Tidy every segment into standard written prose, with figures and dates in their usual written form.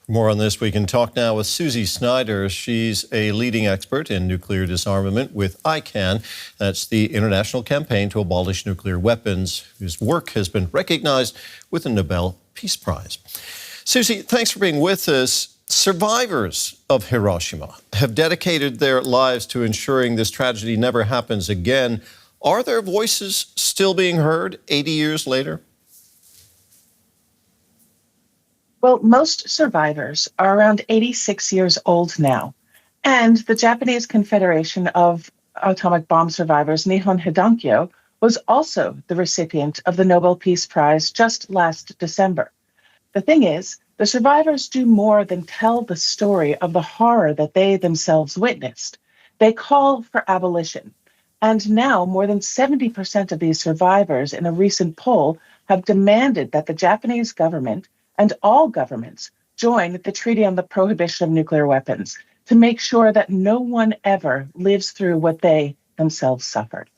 For more on this, we can talk now with Susi Snyder. She's a leading expert in nuclear disarmament with ICAN. That's the International Campaign to Abolish Nuclear Weapons, whose work has been recognized with the Nobel Peace Prize. Susi, thanks for being with us. Survivors of Hiroshima have dedicated their lives to ensuring this tragedy never happens again. Are their voices still being heard 80 years later? Well, most survivors are around 86 years old now. And the Japanese Confederation of Atomic Bomb Survivors, Nihon Hidankyo, was also the recipient of the Nobel Peace Prize just last December. The thing is, the survivors do more than tell the story of the horror that they themselves witnessed. They call for abolition. And now more than 70% of these survivors in a recent poll have demanded that the Japanese government and all governments join the Treaty on the Prohibition of Nuclear Weapons to make sure that no one ever lives through what they themselves suffered.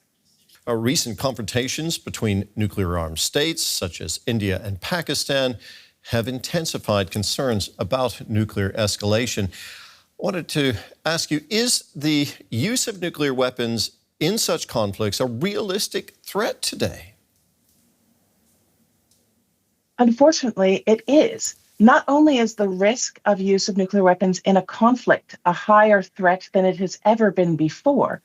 Recent confrontations between nuclear-armed states, such as India and Pakistan, have intensified concerns about nuclear escalation. I wanted to ask you, is the use of nuclear weapons in such conflicts a realistic threat today? Unfortunately, it is. Not only is the risk of use of nuclear weapons in a conflict a higher threat than it has ever been before,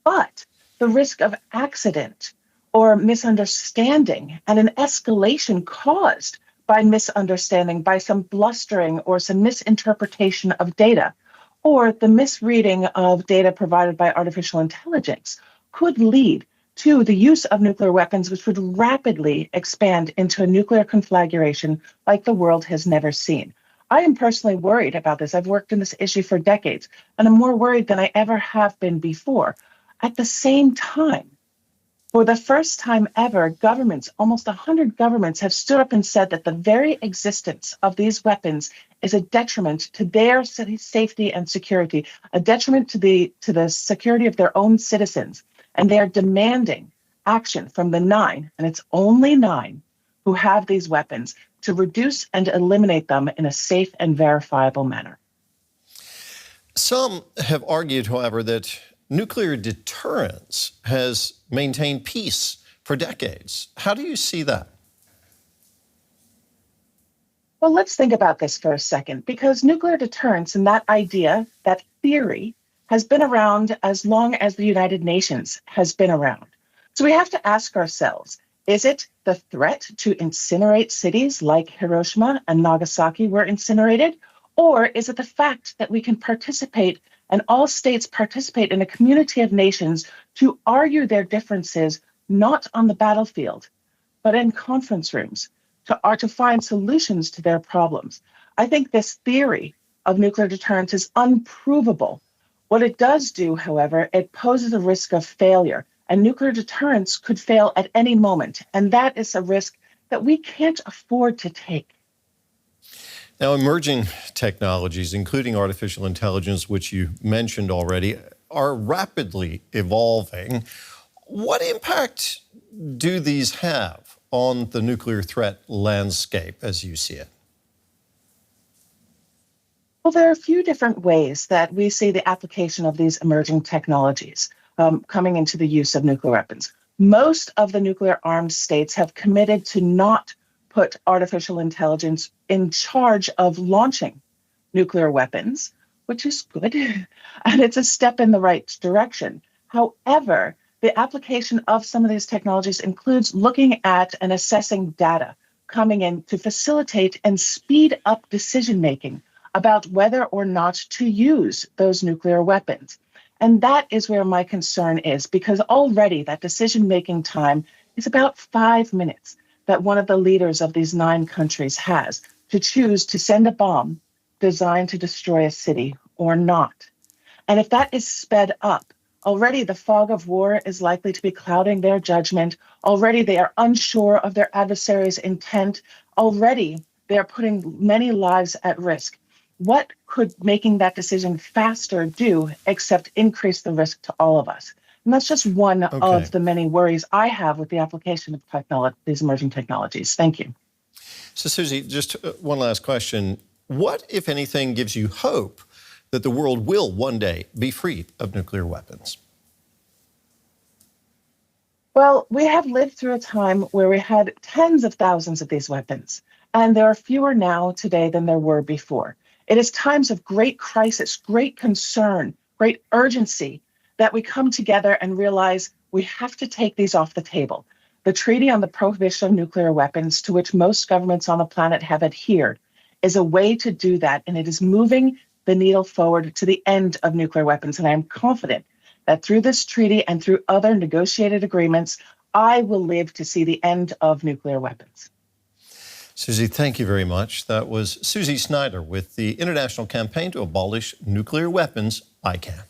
but the risk of accident or misunderstanding and an escalation caused by misunderstanding, by some blustering or some misinterpretation of data, or the misreading of data provided by artificial intelligence could lead to the use of nuclear weapons, which would rapidly expand into a nuclear conflagration like the world has never seen. I am personally worried about this. I've worked in this issue for decades, and I'm more worried than I ever have been before. At the same time, for the first time ever, governments, almost 100 governments, have stood up and said that the very existence of these weapons is a detriment to their safety and security, a detriment to the security of their own citizens. And they are demanding action from the 9, and it's only 9, who have these weapons to reduce and eliminate them in a safe and verifiable manner. Some have argued, however, that nuclear deterrence has maintained peace for decades. How do you see that? Well, let's think about this for a second, because nuclear deterrence and that idea, that theory, has been around as long as the United Nations has been around. So we have to ask ourselves, is it the threat to incinerate cities like Hiroshima and Nagasaki were incinerated? Or is it the fact that we can participate and all states participate in a community of nations to argue their differences, not on the battlefield, but in conference rooms, to find solutions to their problems? I think this theory of nuclear deterrence is unprovable. What it does do, however, it poses a risk of failure, and nuclear deterrence could fail at any moment, and that is a risk that we can't afford to take. Now, emerging technologies, including artificial intelligence, which you mentioned already, are rapidly evolving. What impact do these have on the nuclear threat landscape as you see it? Well, there are a few different ways that we see the application of these emerging technologies coming into the use of nuclear weapons. Most of the nuclear armed states have committed to not put artificial intelligence in charge of launching nuclear weapons, which is good, and it's a step in the right direction. However, the application of some of these technologies includes looking at and assessing data coming in to facilitate and speed up decision-making about whether or not to use those nuclear weapons. And that is where my concern is, because already that decision-making time is about 5 minutes that one of the leaders of these 9 countries has to choose to send a bomb designed to destroy a city or not. And if that is sped up, already the fog of war is likely to be clouding their judgment. Already they are unsure of their adversary's intent. Already they are putting many lives at risk. What could making that decision faster do except increase the risk to all of us? And that's just one of the many worries I have with the application of these emerging technologies. Thank you. So, Susi, just one last question. What, if anything, gives you hope that the world will one day be free of nuclear weapons? Well, we have lived through a time where we had tens of thousands of these weapons, and there are fewer now today than there were before. It is times of great crisis, great concern, great urgency that we come together and realize we have to take these off the table. The Treaty on the Prohibition of Nuclear Weapons, to which most governments on the planet have adhered, is a way to do that, and it is moving the needle forward to the end of nuclear weapons. And I am confident that through this treaty and through other negotiated agreements, I will live to see the end of nuclear weapons. Susi, thank you very much. That was Susi Snyder with the International Campaign to Abolish Nuclear Weapons, ICAN.